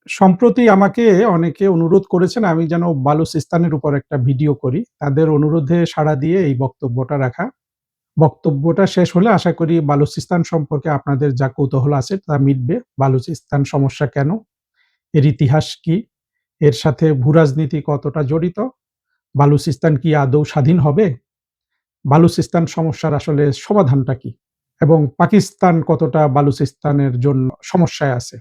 সম্প্রতি আমাকে অনেকে অনুরোধ করেছেন আমি যেন বালুচিস্তানের উপর একটা ভিডিও করি। তাদের অনুরোধে সাড়া দিয়ে এই বক্তব্যটা রাখা। বক্তব্যটা শেষ হলে আশা করি বালুচিস্তান সম্পর্কে আপনাদের যা কৌতূহল আছে তা মিটবে। বালুচিস্তান সমস্যা কেন? এর ইতিহাস কি? এর সাথে ভূরাজনীতি কতটা জড়িত? বালুচিস্তান কি আদৌ স্বাধীন হবে? বালুচিস্তান সমস্যার আসলে সমাধানটা কি? এবং পাকিস্তান কতটা বালুচিস্তানের জন্য সমস্যায় আছে?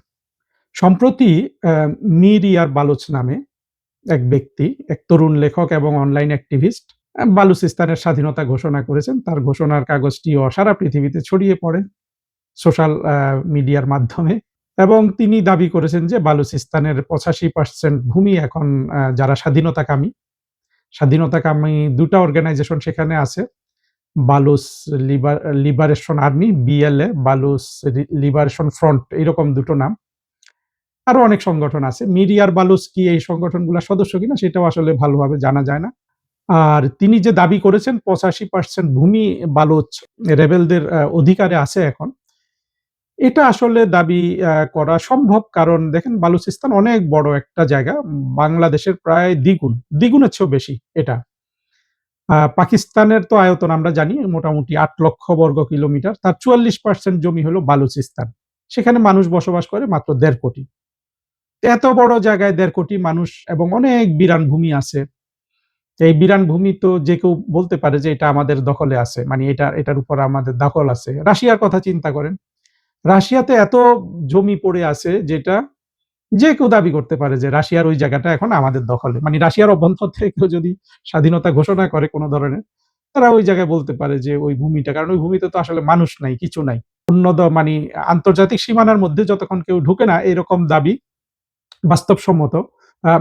সম্প্রতি অ্যা মীর ইয়ার বালুচ নামে এক ব্যক্তি, এক তরুণ লেখক এবং অনলাইন অ্যাক্টিভিস্ট বালুচিস্তানের স্বাধীনতা ঘোষণা করেছেন। তার ঘোষণার কাগজটিও সারা পৃথিবীতে ছড়িয়ে পড়ে সোশ্যাল মিডিয়ার মাধ্যমে এবং তিনি দাবি করেছেন যে বালুচিস্তানের ৮৫% ভূমি এখন যারা স্বাধীনতাকামী ২ টা অর্গানাইজেশন সেখানে আছে। Baloch liberation army, BLA, Baloch liberation front এরকম ২ টো নাম। আরো অনেক সংগঠন আছে। মীর ইয়ার বালুচ কি এই সংগঠনগুলোর সদস্য কিনা সেটাও আসলে ভালোভাবে জানা যায় না। আর তিনি যে দাবি করেছেন ৮৫% ভূমি বালুচ রেবেলদের অধিকারে আছে এখন। এটা আসলে দাবি করা সম্ভব। কারণ দেখেন বালুচিস্তান অনেক বড় একটা জায়গা। বাংলাদেশের প্রায় দ্বিগুণ, দ্বিগুণের চেয়েও বেশি এটা। পাকিস্তানের তো আয়তন আমরা জানি মোটামুটি ৮ লক্ষ বর্গ কিলোমিটার। তার ৪৪% জমি হলো বালুচিস্তান। সেখানে মানুষ বসবাস করে মাত্র ১.৫ কোটি। এত বড় জায়গায় ১.৫ কোটি মানুষ এবং অনেক বিরান ভূমি আছে। এই বিরান ভূমি তো যে কেউ বলতে পারে যে এটা আমাদের দখলে আছে। মানে এটার উপর আমাদের দখল আছে। রাশিয়ার কথা চিন্তা করেন। রাশিয়াতে এত জমি পড়ে আছে যেটা যে কেউ দাবি করতে পারে যে রাশিয়ার ওই জায়গাটা এখন আমাদের দখলে। মানে রাশিয়ার অভ্যন্তর থেকে কেউ যদি স্বাধীনতা ঘোষণা করে কোন ধরনের, তারা ওই জায়গায় বলতে পারে যে ওই ভূমিটা কারণ ওই ভূমিতে তো আসলে মানুষ নাই, কিছু নাই। মানি আন্তর্জাতিক সীমানার মধ্যে যতক্ষণ কেউ ঢুকে না এরকম দাবি বাস্তবসম্মত।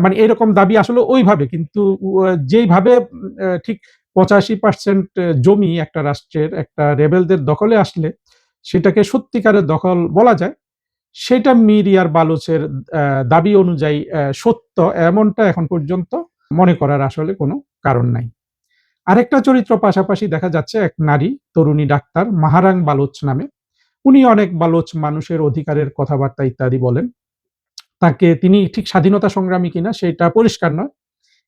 মানে এরকম দাবি আসলে ওইভাবে কিন্তু যেইভাবে ঠিক ৮৫% জমি একটা রাষ্ট্রের একটা রেবেলদের দখলে আসলে সেটাকে সত্যিকারের দখল বলা যায়, সেটা মীর ইয়ার বালুচের দাবি অনুযায়ী সত্য এমনটা এখন পর্যন্ত মনে করার আসলে কোনো কারণ নাই। আরেকটা চরিত্র পাশাপাশি দেখা যাচ্ছে এক নারী, তরুণী ডাক্তার মাহারাং বালুচ নামে। উনি অনেক বালুচ মানুষের অধিকারের কথাবার্তা ইত্যাদি বলেন। তিনি ঠিক স্বাধীনতা সংগ্রামী কিনা সেটা পরিষ্কার নয়।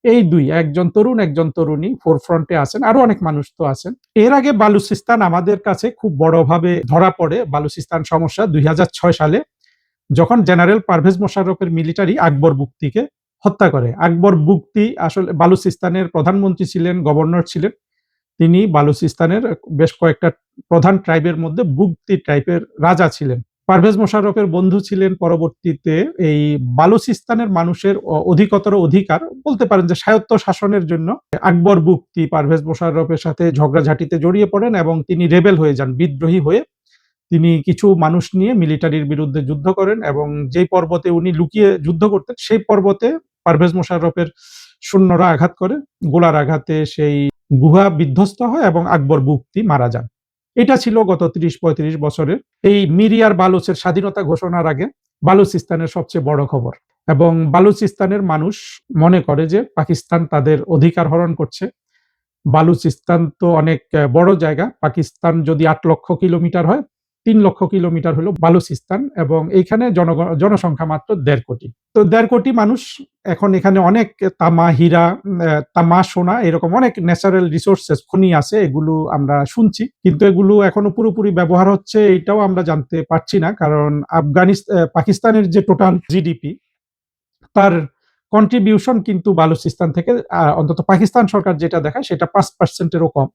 এই ২ একজন তরুণ, একজন তরুণী ফোরফ্রন্ট এ আছেন। আরো অনেক মানুষ তো আছেন। এর আগে বালুচিস্তান আমাদের কাছে খুব বড়ভাবে ধরা পড়ে বালুচিস্তান সমস্যা ২০০৬ সালে যখন জেনারেল পারভেজ মোশাররফের মিলিটারি আকবর বুকতিকে হত্যা করে। আকবর বুকতি আসলে বালুচিস্তানের প্রধানমন্ত্রী ছিলেন, গভর্নর ছিলেন। তিনি বালুচিস্তানের বেশ কয়েকটা প্রধান ট্রাইবের মধ্যে বুগতি ট্রাইবের রাজা ছিলেন। পারভেজ মোশাররফের বন্ধু ছিলেন পরবর্তীতে এই বালুচিস্তানের মানুষের অধিকতর অধিকার বলতে পারেন যে স্বায়ত্ত শাসনের জন্য আকবর বুগতি পারভেজ মোশাররফের সাথে ঝগড়াঝাটিতে জড়িয়ে পড়েন এবং তিনি রেবেল হয়ে যান, বিদ্রোহী হয়ে তিনি কিছু মানুষ নিয়ে মিলিটারির বিরুদ্ধে যুদ্ধ করেন এবং যেই পর্বতে উনি লুকিয়ে যুদ্ধ করতেন সেই পর্বতে পারভেজ মোশাররফের সৈন্যরা আঘাত করে। গোলার আঘাতে সেই গুহা বিধ্বস্ত হয় এবং আকবর বুকতি মারা যান। এটা ছিল গত ৩০-৩৫ বছরের এই মীর ইয়ার বালুচের স্বাধীনতা ঘোষণার আগে বালুচিস্তানের সবচেয়ে বড় খবর। এবং বালুচিস্তানের মানুষ মনে করে যে পাকিস্তান তাদের অধিকার হরণ করছে। বালুচিস্তান তো অনেক বড় জায়গা। পাকিস্তান যদি ৮ লক্ষ কিলোমিটার হয়, ৩ লক্ষ কিলোমিটার হলো বালুচিস্তান এবং এইখানে জনসংখ্যা মাত্র ১.৫ কোটি। তো ১.৫ কোটি মানুষ এখন এখানে অনেক তামা, হীরা, তামা, সোনা এরকম অনেক ন্যাচারাল রিসোর্সেস খনি আছে এগুলো আমরা শুনছি। কিন্তু এগুলো এখনো পুরোপুরি ব্যবহার হচ্ছে এইটাও আমরা জানতে পারছি না। কারণ পাকিস্তানের যে টোটাল জিডিপি তার কন্ট্রিবিউশন কিন্তু বালুচিস্তান থেকে অন্তত পাকিস্তান সরকার যেটা দেখায় সেটা ৫% এরও কম।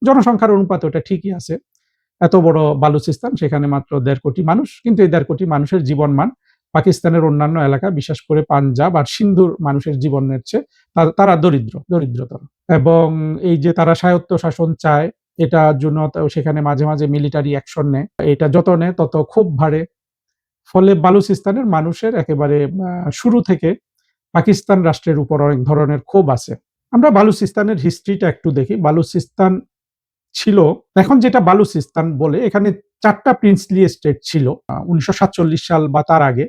জনসংখ্যার অনুপাতে ওটা ঠিকই আছে। এত বড় বালুচিস্তান সেখানে মাত্র ১.৫ কোটি মানুষ। কিন্তু এই ১.৫ কোটি মানুষের জীবনমান পাকিস্তানের অন্যান্য এলাকা বিশেষ করে পাঞ্জাব আর সিন্ধুর মানুষের জীবনের চেয়ে তারা দরিদ্রতর। এবং এই যে তারা স্বায়ত্তশাসন চায় এটার জন্য সেখানে মাঝে, মাঝে মিলিটারি অ্যাকশন নেয়। এটা যত নেয় তত ক্ষোভ বাড়ে। ফলে বালুচিস্তানের মানুষের একেবারে শুরু থেকে পাকিস্তান রাষ্ট্রের উপর অনেক ধরনের ক্ষোভ আছে। আমরা বালুচিস্তানের হিস্ট্রিটা একটু দেখি। বালুচিস্তান ছিল এখন যেটা বালুচিস্তান বলে এখানে ৪ টা প্রিন্সলি স্টেট ছিল ১৯৪৭ সাল বা তার আগে।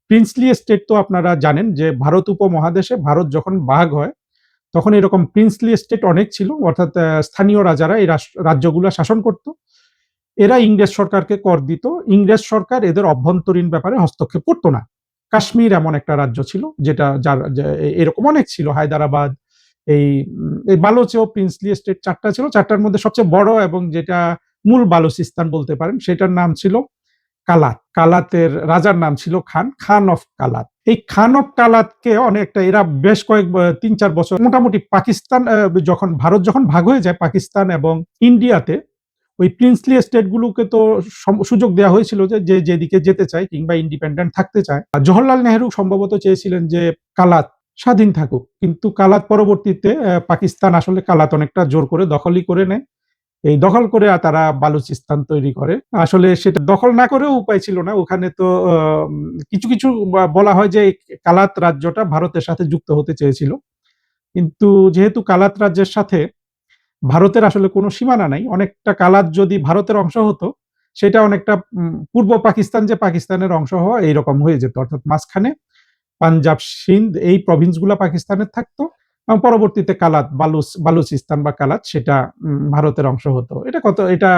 প্রিন্সলি স্টেট তো আপনারা জানেন যে ভারত উপমহাদেশে ভারত যখন ভাগ হয় তখন এরকম প্রিন্সলি স্টেট অনেক ছিল অর্থাৎ স্থানীয় রাজারা এই রাজ্যগুলা শাসন করত। এরা ইংরেজ সরকারকে কর দিত। ইংরেজ সরকার এদের অভ্যন্তরীণ ব্যাপারে হস্তক্ষেপ করত না। কাশ্মীর এমন একটা রাজ্য ছিল যেটা এরকম অনেক ছিল, হায়দ্রাবাদ, এই বালোচেও প্রিন্সলি স্টেট 4টা ছিল, 4টার মধ্যে সবচেয়ে বড় এবং যেটা মূল বালুচিস্তান বলতে পারেন, সেটার নাম ছিল কালাত। কালাতের রাজার নাম ছিল খান, খান অফ কালাত। এই খান অফ কালাতকে অনেকটা এরা বেশ 3-4 বছর মোটামুটি পাকিস্তান, ভারত যখন ভাগ হয়ে যায় পাকিস্তান এবং ইন্ডিয়াতে, ওই প্রিন্সলি স্টেট গুলোকে তো সুযোগ দেওয়া হয়েছিল যে যেদিকে যেতে চায় কিংবা ইন্ডিপেন্ডেন্ট থাকতে চায়। জওহরলাল নেহরু সম্ভবত চেয়েছিলেন যে কালাত স্বাধীন থাকুক, কিন্তু কালাত পরবর্তীতে পাকিস্তান আসলে কালাত অনেকটা জোর করে দখলই করে নেয়। এই দখল করে তারা বালুচিস্তান তৈরি করে। আসলে সেটা দখল না করেও উপায় ছিল না। ওখানে তো কিছু কিছু বলা হয় যে কালাত রাজ্যটা ভারতের সাথে যুক্ত হতে চেয়েছিল, কিন্তু যেহেতু কালাত রাজ্যের সাথে ভারতের আসলে কোনো সীমানা নাই, অনেকটা কালাত যদি ভারতের অংশ হতো, সেটা অনেকটা পূর্ব পাকিস্তান যে পাকিস্তানের অংশ হওয়া এইরকম হয়ে যেত, অর্থাৎ মাঝখানে পাঞ্জাব, সিন্ধ এই প্রভিন্সগুলা পাকিস্তানের থাকতো এবং পরবর্তীতে কালাত, বালুচিস্তান বা কালাত সেটা ভারতের অংশ হতো। এটা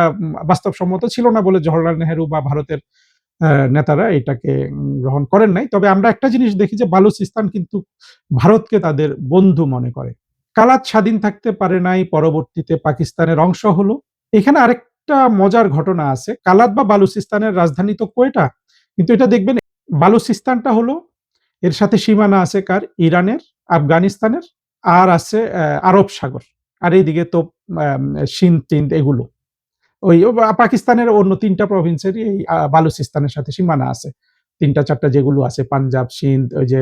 বাস্তবসম্মত ছিল না বলে জওহরলাল নেহেরু বা ভারতের নেতারা এটাকে গ্রহণ করেন নাই। তবে আমরা একটা জিনিস দেখি যে বালুচিস্তান কিন্তু ভারতকে তাদের বন্ধু মনে করে। কালাত স্বাধীন থাকতে পারে নাই, পরবর্তীতে পাকিস্তানের অংশ হলো। এখানে আরেকটা মজার ঘটনা আছে। কালাত বা বালুচিস্তানের রাজধানী তো কোয়েটা, কিন্তু এটা দেখবেন বালুচিস্তানটা হলো, এর সাথে সীমানা আছে কার? ইরানের, আফগানিস্তানের, আর আছে আরব সাগর। আর এইদিকে তো সিন্ধ টিন্ধ এগুলো। পাকিস্তানের অন্য 3টা প্রভিন্সেরই এই বালুচিস্তানের সাথে সীমানা আছে। 3টা 4টা যেগুলো আছে, পাঞ্জাব, সিন্ধ, ওই যে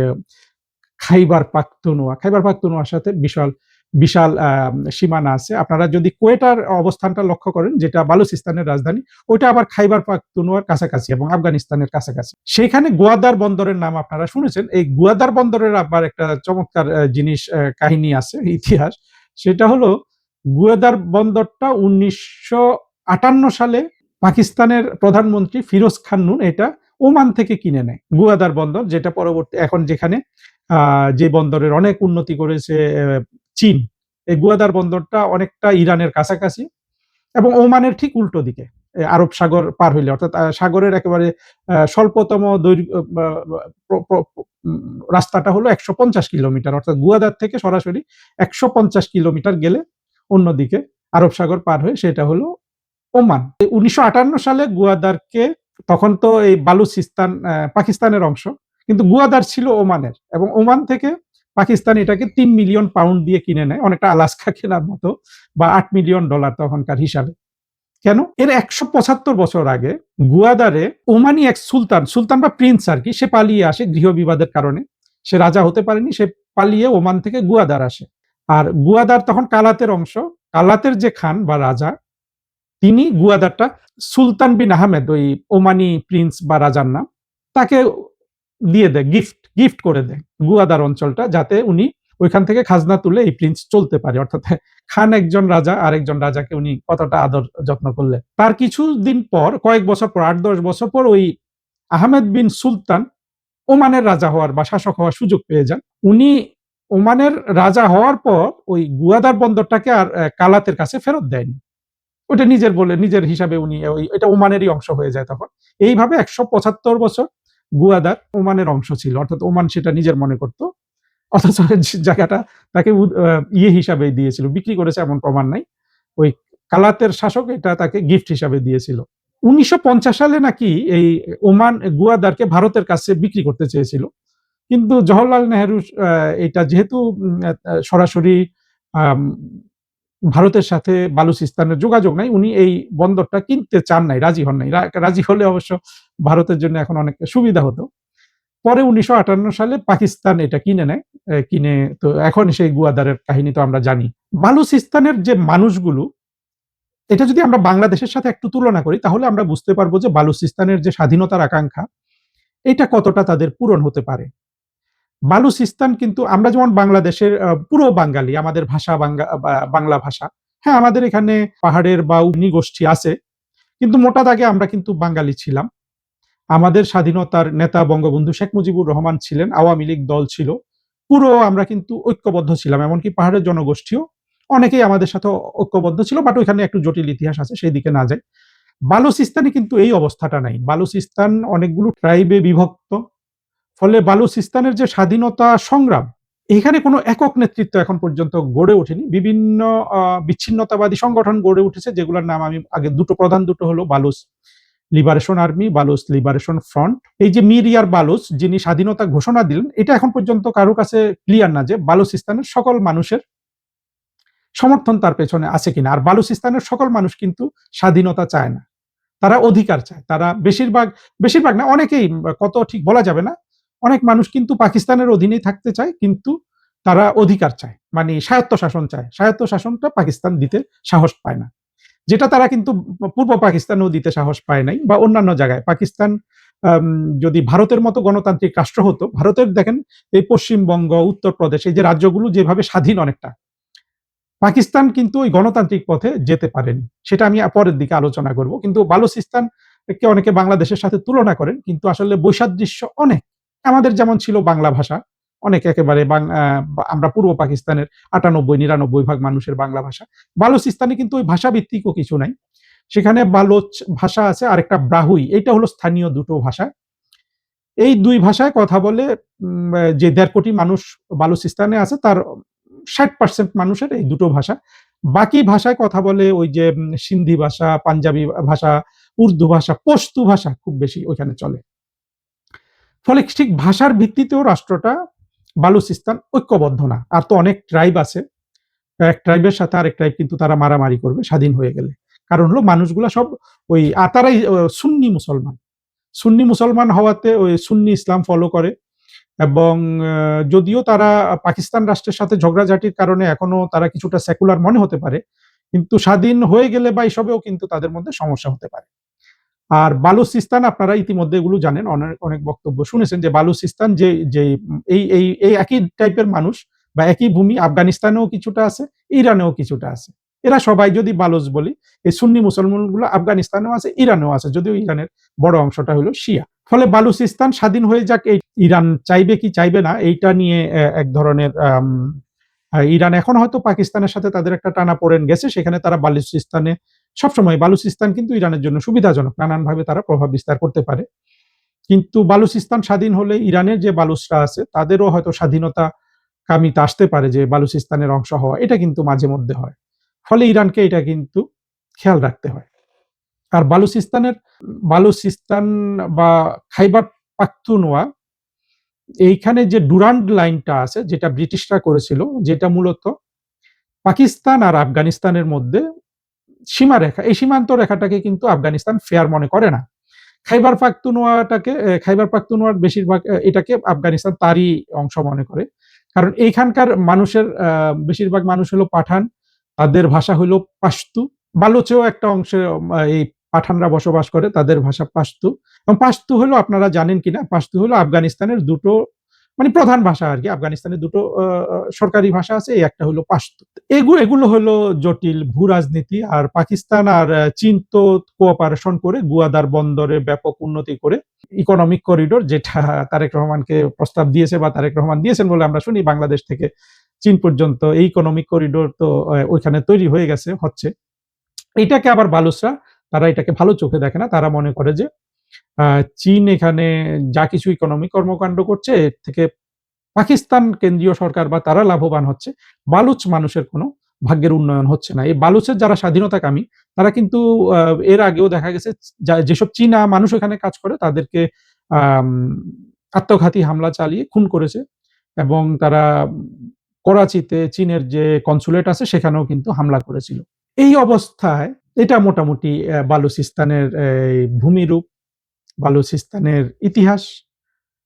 খাইবার পাখতুনওয়া, খাইবার পাখতুনওয়ার সাথে বিশাল বিশাল সীমানা আছে। আপনারা যদি কোয়েটার অবস্থানটা লক্ষ্য করেন, যেটা বালুচিস্তানের রাজধানী, ওইটা আবার খাইবার পাখতুনওয়ার কাছাকাছি এবং আফগানিস্তানের কাছাকাছি। সেখানে গোয়াদার বন্দরের নাম আপনারা শুনেছেন। এই গোয়াদার বন্দরের আবার একটা চমৎকার জিনিস, কাহিনী আছে, ইতিহাস। সেটা হলো গোয়াদার বন্দরটা 1958 সালে পাকিস্তানের প্রধানমন্ত্রী ফিরোজ খান নুন এটা ওমান থেকে কিনে নেয়। গোয়াদার বন্দর, যেটা পরবর্তী এখন যেখানে যে বন্দরের অনেক উন্নতি করেছে চীন, এই গোয়াদার বন্দরটা অনেকটা ইরানের কাছাকাছি এবং ওমানের ঠিক উল্টো দিকে, আরব সাগর পার হইলে, অর্থাৎ সাগরের একেবারে স্বল্পতম দৈর্ঘ্য রাস্তাটা হলো 150 কিলোমিটার, অর্থাৎ গুয়াদার থেকে সরাসরি 150 কিলোমিটার গেলে অন্যদিকে আরব সাগর পার হয়ে সেটা হলো ওমান। 1958 সালে গুয়াদারকে, তখন তো এই বালুচিস্তান পাকিস্তানের অংশ, কিন্তু গুয়াদার ছিল ওমানের এবং ওমান থেকে পাকিস্তান এটাকে 3 মিলিয়ন পাউন্ড দিয়ে কিনে নেয়, অনেকটা আলাস্কা কেনার মতো, বা $8 মিলিয়ন তখনকার হিসাবে। কেন? এর 175 বছর আগে গুয়াদারে ওমানি এক সুলতান, সুলতান বা প্রিন্স আর কি, সে পালিয়ে আসে গৃহ বিবাদের কারণে। সে রাজা হতে পারেনি, সে পালিয়ে ওমান থেকে গুয়াদার আসে। আর গুয়াদার তখন কালাতের অংশ। কালাতের যে খান বা রাজা, তিনি গুয়াদারটা, সুলতান বিন আহমেদ, ওই ওমানি প্রিন্স বা রাজার নাম, তাকে দিয়ে দেয়, গিফট করে দেয় গুয়াদার অঞ্চলটা, যাতে উনি ওইখান থেকে খাজনা তুলে এই প্রিন্স চলতে পারে। অর্থাৎ খান একজন রাজা, আরেকজন রাজাকে উনি কতটা আদর যত্ন করলেন। তার কিছুদিন পর, কয়েক বছর পর, 8-10 বছর পর, ওই আহমেদ বিন সুলতান ওমানের রাজা হওয়ার বা শাসক হওয়ার সুযোগ পেয়ে যান। উনি ওমানের রাজা হওয়ার পর ওই গুয়াদার বন্দরটাকে আর কালাতের কাছে ফেরত দেয়নি। ওটা নিজের হিসাবে উনি এটা ওমানেরই অংশ হয়ে যায় তখন। এইভাবে 175 বছর গুয়াদার ওমানের অংশ ছিল, অর্থাৎ ওমান সেটা নিজের মনে করত। অথচ জায়গাটা তাকে হিসাবে দিয়েছিল, বিক্রি করেছে এমন প্রমাণ নাই। ওই কালাতের শাসক এটা তাকে গিফট হিসাবে দিয়েছিল। 1950 সালে নাকি এই ওমান গুয়াদারকে ভারতের কাছে বিক্রি করতে চেয়েছিল, কিন্তু জওহরলাল নেহেরু এটা যেহেতু সরাসরি ভারতের সাথে বালুচিস্তানের যোগাযোগ নাই, উনি এই বন্দরটা কিনতে চান নাই, রাজি হন নাই। রাজি হলে অবশ্য ভারতের জন্য এখন অনেক সুবিধা হতো। পরে 1958 সালে পাকিস্তান এটা কিনে নেয়। কিনে তো এখন সেই গুয়াদারের কাহিনী তো আমরা জানি। বালুচিস্তানের যে মানুষগুলো, এটা যদি আমরা বাংলাদেশের সাথে একটু তুলনা করি, তাহলে আমরা বুঝতে পারবো যে বালুচিস্তানের যে স্বাধীনতার আকাঙ্ক্ষা, এটা কতটা তাদের পূরণ হতে পারে। বালুচিস্তান কিন্তু, আমরা যেমন বাংলাদেশের পুরো বাঙালি, আমাদের ভাষা বাংলা ভাষা। হ্যাঁ, আমাদের এখানে পাহাড়ের বা গোষ্ঠী আছে, কিন্তু মোটা দাগে আমরা কিন্তু বাঙালি ছিলাম। আমাদের স্বাধীনতার নেতা বঙ্গবন্ধু শেখ মুজিবুর রহমান ছিলেন, আওয়ামী লীগ দল ছিল। পুরো আমরা কিন্তু ঐক্যবদ্ধ ছিলাম, এমনকি পাহাড়ের জনগোষ্ঠীও অনেকেই আমাদের সাথে ঐক্যবদ্ধ ছিল, বাট ওইখানে একটু জটিল ইতিহাস আছে, সেই দিকে না যাই। বালুচিস্তানে কিন্তু এই অবস্থাটা নাই। বালুচিস্তান অনেকগুলো ট্রাইবে বিভক্ত, ফলে বালুচিস্তানের যে স্বাধীনতা সংগ্রাম, এখানে কোনো একক নেতৃত্ব এখন পর্যন্ত গড়ে ওঠেনি। বিভিন্ন বিচ্ছিন্নতাবাদী সংগঠন গড়ে উঠেছে, যেগুলোর নাম আমি আগে প্রধান দুটো হলো Baloch liberation army, Baloch liberation front. এই যে মীর ইয়ার বালুচ যিনি স্বাধীনতা ঘোষণা দিলেন, এটা এখন পর্যন্ত কারো কাছে ক্লিয়ার না যে বালুচিস্তানের সকল মানুষের সমর্থন তার পেছনে আছে কিনা। আর বালুচিস্তানের সকল মানুষ কিন্তু স্বাধীনতা চায় না, তারা অধিকার চায়। তারা বেশিরভাগ না, অনেকেই, কত ঠিক বলা যাবে না, অনেক মানুষ কিন্তু পাকিস্তানের অধীনেই থাকতে চায়, কিন্তু তারা অধিকার চায়, মানে স্বায়ত্তশাসন চায়। স্বায়ত্তশাসনটা পাকিস্তান দিতে সাহস পায় না, যেটা তারা কিন্তু পূর্ব পাকিস্তানেও দিতে সাহস পায় নাই, বা অন্যান্য জায়গায়। পাকিস্তান যদি ভারতের মতো গণতান্ত্রিক রাষ্ট্র হতো, ভারতের দেখেন এই পশ্চিমবঙ্গ, উত্তরপ্রদেশ, এই যে রাজ্যগুলো যেভাবে স্বাধীন অনেকটা, পাকিস্তান কিন্তু ওই গণতান্ত্রিক পথে যেতে পারেনি। সেটা আমি পরের দিকে আলোচনা করব। কিন্তু বালুচিস্তানকে অনেকে বাংলাদেশের সাথে তুলনা করেন, কিন্তু আসলে বৈসাদৃশ্য অনেক। আমাদের যেমন ছিল বাংলা ভাষা, অনেক একেবারে আমরা পূর্ব পাকিস্তানের ৯৮-৯৯% মানুষের বাংলা ভাষা। বালুচিস্তানে কিন্তু ওই ভাষাভিত্তিকও কিছু নাই। সেখানে বালোচ ভাষা আছে, আরেকটা ব্রাহুই, এটা হলো স্থানীয় দুটো ভাষা। এই ২ ভাষায় কথা বলে যে ১.৫ কোটি মানুষ বালুচিস্তানে আছে, তার ৬০% মানুষের এই দুটো ভাষা। বাকি ভাষায় কথা বলে ওই যে সিন্ধি ভাষা, পাঞ্জাবি ভাষা, উর্দু ভাষা, পশতু ভাষা খুব বেশি ওইখানে চলে। ফলে ঠিক ভাষার ভিত্তিতেও রাষ্ট্রটা বালুচিস্তান ঐক্যবদ্ধ না। আর তো অনেক ট্রাইব আছে। এক ট্রাইবের সাথে আরেক ট্রাইব কিন্তু তারা মারামারি করবে স্বাধীন হয়ে গেলে। কারণ হলো মানুষগুলা সব ওই তারাই সুন্নি মুসলমান। সুন্নি মুসলমান হওয়াতে ওই সুন্নি ইসলাম ফলো করে, এবং যদিও তারা পাকিস্তান রাষ্ট্রের সাথে ঝগড়াঝাটির কারণে এখনো তারা কিছুটা সেকুলার মনে হতে পারে, কিন্তু স্বাধীন হয়ে গেলে বা এসবেও কিন্তু তাদের মধ্যে সমস্যা হতে পারে। আর বালুচিস্তান, আপনারা ইতিমধ্যে এগুলো জানেন, অনেক বক্তব্য শুনেছেন যে বালুচিস্তান যে এই একই টাইপের মানুষ বা একই ভূমি আফগানিস্তানেও কিছুটা আছে, ইরানেও কিছুটা আছে। এরা সবাই যদি বালুচ বলি, এই সুন্নি মুসলমানগুলো আফগানিস্তানেও আছে, ইরানেও আছে, যদিও ইরানের বড় অংশটা হলো শিয়া। ফলে বালুচিস্তান স্বাধীন হয়ে যাক, এই ইরান চাইবে কি চাইবে না এইটা নিয়ে এক ধরনের ইরান এখন হয়তো পাকিস্তানের সাথে তাদের একটা টানাপোড়েন গেছে, সেখানে তারা বালুচিস্তানে সবসময়, বালুচিস্তান কিন্তু ইরানের জন্য সুবিধাজনক, নানানভাবে তারা প্রভাব বিস্তার করতে পারে। কিন্তু বালুচিস্তান স্বাধীন হলে ইরানের যে বালুচরা আছে তাদেরও হয়তো স্বাধীনতা কামিতা আসতে পারে, যে বালুচিস্তানের অংশ হওয়া, এটা কিন্তু মাঝে মধ্যে হয়। ফলে ইরানকে এটা কিন্তু খেয়াল রাখতে হয়। আর বালুচিস্তান বা খাইবার পাখতুনওয়া, এইখানে যে ডুরান্ড লাইনটা আছে, যেটা ব্রিটিশরা করেছিল, যেটা মূলত পাকিস্তান আর আফগানিস্তানের মধ্যে সীমারেখা, এই সীমান্ত রেখাটাকে কিন্তু আফগানিস্তান ফেয়ার মনে করে না। খাইবার পাখতুনওয়ার বেশিরভাগ এটাকে আফগানিস্তান তারই অংশ মনে করে। কারণ এইখানকার মানুষের বেশিরভাগ মানুষ হলো পাঠান, তাদের ভাষা হলো পাশতু। বালুচেও একটা অংশে এই পাঠানরা বসবাস করে, তাদের ভাষা পাশতু। এবং পাশতু হলো, আপনারা জানেন কিনা, পাশতু হলো আফগানিস্তানের দুটো, মানে প্রধান ভাষা আর কি। আফগানিস্তানের দুটো সরকারি ভাষা আছে, এই একটা হলো পাশতু। এগুলো হলো জটিল ভূ রাজনীতি। আর পাকিস্তান আর চীন তো কোঅপারেশন করে গুয়াদার বন্দরে ব্যাপক উন্নতি করে ইকোনমিক করিডোর, যেটা তারেক রহমানকে প্রস্তাব দিয়েছে বা তারেক রহমান দিয়েছেন বলে আমরা শুনি, বাংলাদেশ থেকে চীন পর্যন্ত এই ইকোনমিক করিডোর তো ওইখানে তৈরি হয়ে গেছে, হচ্ছে। এটাকে আবার বালুচরা, তারা এটাকে ভালো চোখে দেখে না। তারা মনে করে যে চীন এখানে যা কিছু ইকোনমিক কর্মকাণ্ড করছে, এর থেকে পাকিস্তান কেন্দ্রীয় সরকার বা তারা লাভবান হচ্ছে, বালুচ মানুষের কোনো ভাগ্যের উন্নয়ন হচ্ছে না। এই বালুচের যারা স্বাধীনতাকামী, তারা কিন্তু এর আগেও দেখা গেছে যেসব চীনা মানুষ এখানে কাজ করে তাদেরকে আম আত্মঘাতী হামলা চালিয়ে খুন করেছে, এবং তারা করাচিতে চীনের যে কনসুলেট আছে সেখানেও কিন্তু হামলা করেছিল। এই অবস্থায় এটা মোটামুটি বালুচিস্তানের ভূমিরূপ, বালুচিস্তানের ইতিহাস।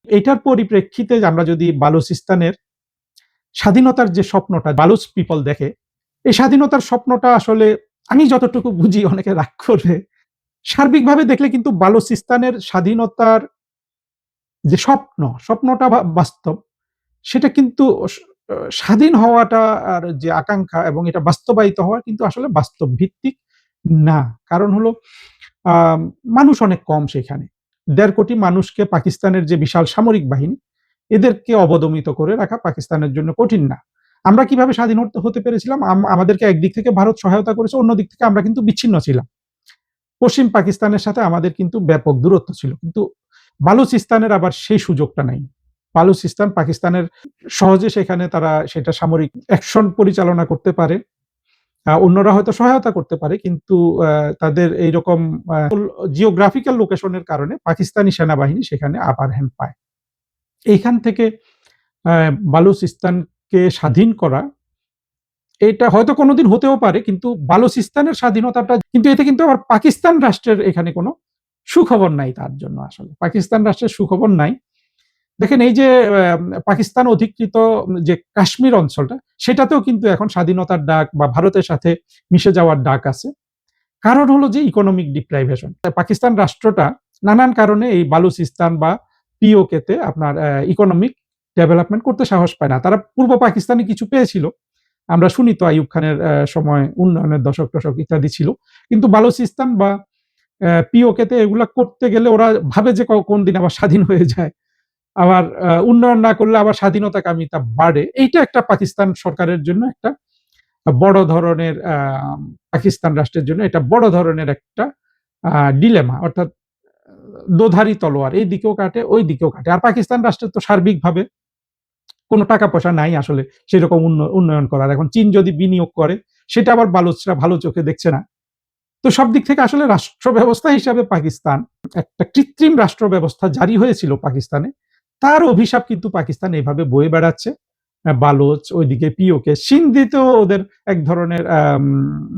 এটার পরিপ্রেক্ষিতে আমরা যদি বালুচিস্তানের স্বাধীনতার যে স্বপ্নটা বালুচ পিপল দেখে, এই স্বাধীনতার স্বপ্নটা আসলে আমি যতটুকু বুঝি, অনেকে রাগ করবে, সার্বিকভাবে দেখলে কিন্তু বালুচিস্তানের স্বাধীনতার যে স্বপ্নটা বাস্তব, সেটা কিন্তু স্বাধীন হওয়াটা আর যে আকাঙ্ক্ষা এবং এটা বাস্তবায়িত হওয়া কিন্তু আসলে বাস্তব ভিত্তিক না। কারণ হলো মানুষ অনেক কম সেখানে। ১.৫ কোটি মানুষকে পাকিস্তানের যে বিশাল সামরিক বাহিনী, এদেরকে অবদমিত করে রাখা পাকিস্তানের জন্য কঠিন না। আমরা কিভাবে স্বাধীন হতে পেরেছিলাম? আমাদেরকে একদিক থেকে ভারত সহায়তা করেছে, অন্যদিক থেকে আমরা কিন্তু বিচ্ছিন্ন ছিলাম। পশ্চিম পাকিস্তানের সাথে আমাদের কিন্তু ব্যাপক দূরত্ব ছিল। কিন্তু বালুচিস্তানের আবার সেই সুযোগটা নাই। বালুচিস্তান পাকিস্তানের সহজে সেখানে তারা সেটা সামরিক অ্যাকশন পরিচালনা করতে পারে। অন্যরা হয়তো সহায়তা করতে পারে, কিন্তু তাদের এইরকম জিওগ্রাফিক্যাল লোকেশনের কারণে পাকিস্তানি সেনাবাহিনী সেখানে আপার হ্যান্ড পায়। এইখান থেকে বালুচিস্তানকে স্বাধীন করা, এটা হয়তো কোনোদিন হতেও পারে, কিন্তু বালুচিস্তানের স্বাধীনতাটা কিন্তু, এতে কিন্তু আবার পাকিস্তান রাষ্ট্রের এখানে কোনো সুখবর নাই তার জন্য আসলে। পাকিস্তান রাষ্ট্রের সুখবর নাই। দেখেন এই যে পাকিস্তান অধিকৃত যে কাশ্মীর অঞ্চলটা, সেটাতেও কিন্তু এখন স্বাধীনতার ডাক বা ভারতের সাথে মিশে যাওয়ার ডাক আছে। কারণ হলো যে ইকোনমিক ডিপ্রাইভেশন। পাকিস্তান রাষ্ট্রটা নানান কারণে এই বালুচিস্তান বা পিওকে তে আপনার ইকোনমিক ডেভেলপমেন্ট করতে সাহস পায় না। তারা পূর্ব পাকিস্তানে কিছু পেয়েছিল। আমরা শুনি তো আইয়ুব খানের সময় উন্নয়নের দশক-টশক ইত্যাদি ছিল। কিন্তু বালুচিস্তান বা পিওকে তে এগুলা করতে গেলে ওরা ভাবে যে কোন দিন আবার স্বাধীন হয়ে যায়। আবার উন্নয়ন না করলে আবার স্বাধীনতাকামীতা বাড়ে। এইটা একটা পাকিস্তান সরকারের জন্য একটা বড় ধরনের পাকিস্তান রাষ্ট্রের জন্য এটা বড় ধরনের একটা ডিলেমা, অর্থাৎ দোধারি তলোয়ার, এই দিকেও কাটে ওই দিকেও কাটে। আর পাকিস্তান রাষ্ট্রের তো সার্বিকভাবে কোনো টাকা পয়সা নাই আসলে সেরকম উন্নয়ন করার। এখন চীন যদি বিনিয়োগ করে সেটা আবার বালুচরা ভালো চোখে দেখছে না। তো সব দিক থেকে আসলে রাষ্ট্র ব্যবস্থা হিসাবে পাকিস্তান একটা কৃত্রিম রাষ্ট্র ব্যবস্থা জারি হয়েছিল পাকিস্তানে। তার অভিশাপ কিন্তু পাকিস্তান এভাবে বয়ে বেড়াচ্ছে। বালোচ, ওইদিকে পিওকে, সিন্ধেতেও ওদের এক ধরনের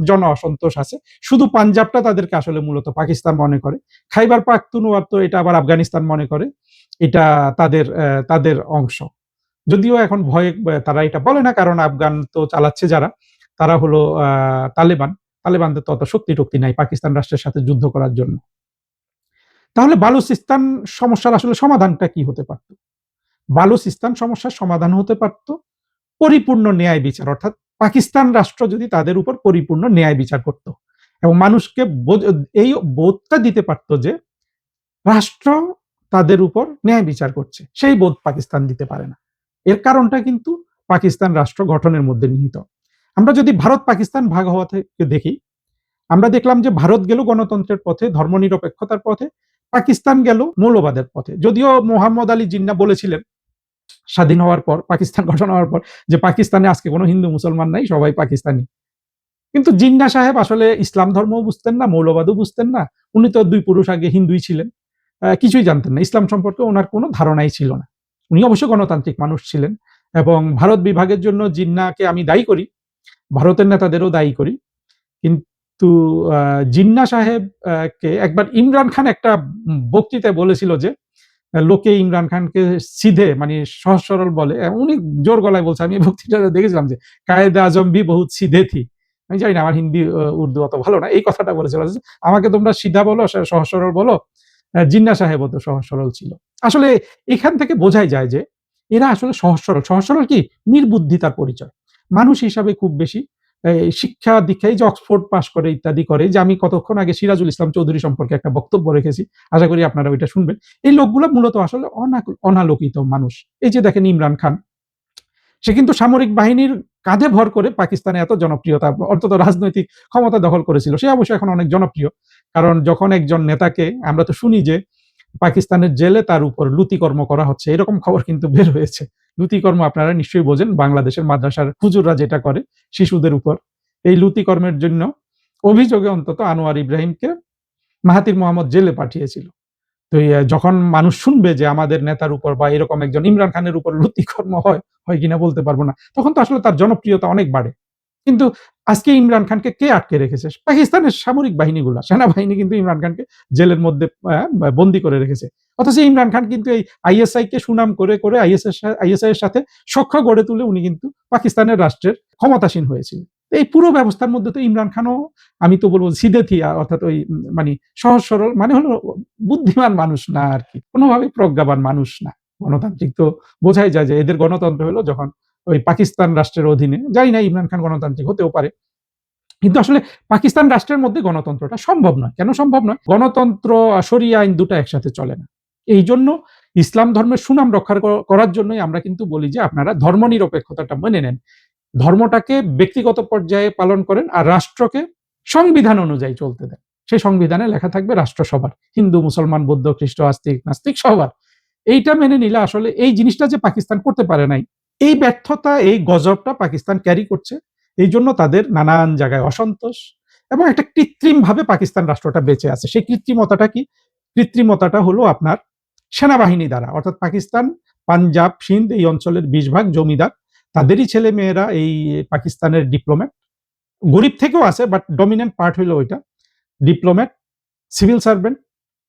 জন অসন্তোষ আছে। শুধু পাঞ্জাবটা তাদেরকে আসলে মূলত পাকিস্তান মনে করে। খাইবার পাখতুনওয়া তো এটা আবার আফগানিস্তান মনে করে। এটা তাদের অংশ। যদিও এখন ভয়ে তারা এটা বলে না, কারণ আফগান তো চালাচ্ছে যারা, তারা হলো তালেবান। তালেবানদের তো অত শক্তি-টক্তি নাই পাকিস্তান রাষ্ট্রের সাথে যুদ্ধ করার জন্য। তাহলে বালুচিস্তান সমস্যার আসলে সমাধানটা কি হতে পারত? বালুচিস্তান সমস্যার সমাধান হতে পারত পরিপূর্ণ ন্যায় বিচার, অর্থাৎ পাকিস্তান রাষ্ট্র যদি তাদের উপর পরিপূর্ণ ন্যায় বিচার করত এবং মানুষকে এই বোধটা দিতে পারত যে রাষ্ট্র তাদের উপর ন্যায় বিচার করছে, সেই বোধ পাকিস্তান দিতে পারে না। এর কারণটা কিন্তু পাকিস্তান রাষ্ট্র গঠনের মধ্যে নিহিত। আমরা যদি ভারত পাকিস্তান ভাগ হওয়া থেকে দেখি, আমরা দেখলাম যে ভারত গেল গণতন্ত্রের পথে, ধর্মনিরপেক্ষতার পথে, পাকিস্তান গেল মৌলবাদের পথে। যদিও মোহাম্মদ আলী জিন্নাহ বলেছিলেন স্বাধীন হওয়ার পর, পাকিস্তান গঠন হওয়ার পর, যে পাকিস্তানে আজকে কোনো হিন্দু মুসলমান নাই, সবাই পাকিস্তানি। কিন্তু জিন্নাহ সাহেব আসলে ইসলাম ধর্মও বুঝতেন না, মৌলবাদও বুঝতেন না। উনি তো ২ পুরুষ আগে হিন্দুই ছিলেন। কিছুই জানতেন না। ইসলাম সম্পর্কে উনার কোনো ধারণাই ছিল না। উনি অবশ্য গণতান্ত্রিক মানুষ ছিলেন এবং ভারত বিভাগের জন্য জিন্নাহকে আমি দায়ী করি। ভারতের নেতাদেরও দায়ী করি। কিন্তু জিন্নাহ সাহেব কে একবার ইমরান খান একটা বক্তৃতায় বলেছিল যে, লোকে ইমরান খানকে সিধে মানে সহজ সরল বলে। উনি জোর গলায় বলছে। আমি এই বক্তৃতাটা দেখেছিলাম যে, কায়েদে আজম ভি বহুত সিধে থি। আমি জানি না, আমার হিন্দি উর্দু অত ভালো না। এই কথাটা বলেছিল। আমাকে তোমরা সিধা বলো, সহজ সরল বলো। জিন্নাহ সাহেবও তো সহজ সরল ছিল। আসলে এখান থেকে বোঝাই যায় যে এরা আসলে সহজ সরল। সহজ সরল কি? নির্বুদ্ধিতার পরিচয়। মানুষ হিসাবে খুব বেশি শিক্ষা দীক্ষায় যে অক্সফোর্ড পাস করে ইত্যাদি করে, যে আমি কতক্ষণ আগে সিরাজুল ইসলাম চৌধুরী সম্পর্কে একটা বক্তব্য রেখেছি। আশা করি আপনারা ওইটা শুনবেন। এই লোকগুলো মূলত আসলে অনালোকিত মানুষ। এই যে দেখেন ইমরান খান, সে কিন্তু সামরিক বাহিনীর কাঁধে ভর করে পাকিস্তানে এত জনপ্রিয়তা, অন্তত রাজনৈতিক ক্ষমতা দখল করেছিল। সে অবশ্যই এখন অনেক জনপ্রিয়। কারণ যখন একজন নেতাকে আমরা তো শুনি যে পাকিস্তানের জেলে তার উপর লুতিকর্ম করা হচ্ছে, এরকম খবর কিন্তু বের হয়েছে। লুতিকর্ম আপনারা নিশ্চয়ই বোঝেন, বাংলাদেশের মাদ্রাসার হুজুররা যেটা করে শিশুদের উপর। এই লুতিকর্মের জন্য অভিযোগে অন্তত আনোয়ার ইব্রাহিমকে মাহাথির মোহাম্মদ জেলে পাঠিয়েছিল। তো যখন মানুষ শুনবে যে আমাদের নেতার উপর বা এরকম একজন ইমরান খানের উপর লুতিকর্ম হয় কিনা বলতে পারবো না, তখন তো আসলে তার জনপ্রিয়তা অনেক বাড়ে। কিন্তু আজকে ইমরান খানকে কে আটকে রেখেছে? পাকিস্তানের সামরিক বাহিনীগুলা, সেনাবাহিনী কিন্তু ইমরান খানকে জেলের মধ্যে বন্দী করে রেখেছে। অথচ ইমরান খান কিন্তু এই আইএসআই কে সুনাম করে আইএসআই এর সাথে সখ্য গড়ে তুলে উনি কিন্তু পাকিস্তানের রাষ্ট্রের ক্ষমতাসীন হয়েছিলেন। এই পুরো ব্যবস্থার মধ্যে তো ইমরান খানও, আমি তো বলব সিধে থিয়া, অর্থাৎ ওই মানে সহজ সরল মানে হলো বুদ্ধিমান মানুষ না আরকি। কোনোভাবেই প্রজ্ঞাবান মানুষ না। গণতান্ত্রিক তো বোঝাই যায় যে এদের গণতন্ত্র হলো যখন ওই পাকিস্তান রাষ্ট্রের অধীনে, জানি না ইমরান খান গণতান্ত্রিক হতেও পারে। কিন্তু আসলে পাকিস্তান রাষ্ট্রের মধ্যে গণতন্ত্রটা সম্ভব নয়। কেন সম্ভব নয়? গণতন্ত্র আর শরিয়া আইন ২ টা একসাথে চলে না। এইজন্য ইসলাম ধর্মের সুনাম রক্ষা করার জন্যই আমরা কিন্তু বলি যে আপনারা ধর্মনিরপেক্ষতাটা মেনে নেন। ধর্মটাকে ব্যক্তিগত পর্যায়ে পালন করেন আর রাষ্ট্রকে সংবিধান অনুযায়ী চলতে দেন। সেই সংবিধানে লেখা থাকবে রাষ্ট্র সবার। হিন্দু, মুসলমান, বৌদ্ধ, খ্রিস্ট, আস্তিক, নাস্তিক সবার। এইটা মেনে নিলে আসলে এই জিনিসটা যে পাকিস্তান করতে পারে নাই, এই ব্যর্থতা, এই গজবটা পাকিস্তান ক্যারি করছে। এই জন্য তাদের নানান জায়গায় অসন্তোষ এবং একটা কৃত্রিমভাবে পাকিস্তান রাষ্ট্রটা বেঁচে আছে। সেই কৃত্রিমতাটা কি? কৃত্রিমতাটা হলো আপনার সেনাবাহিনী দ্বারা, অর্থাৎ পাকিস্তান, পাঞ্জাব, সিন্ধ এই অঞ্চলের ২০ ভাগ জমিদার, তাদেরই ছেলে মেয়েরা এই পাকিস্তানের ডিপ্লোম্যাট। গরিব থেকেও আছে, বাট ডমিনেন্ট পার্ট হইলো ওইটা। ডিপ্লোম্যাট, সিভিল সার্ভেন্ট,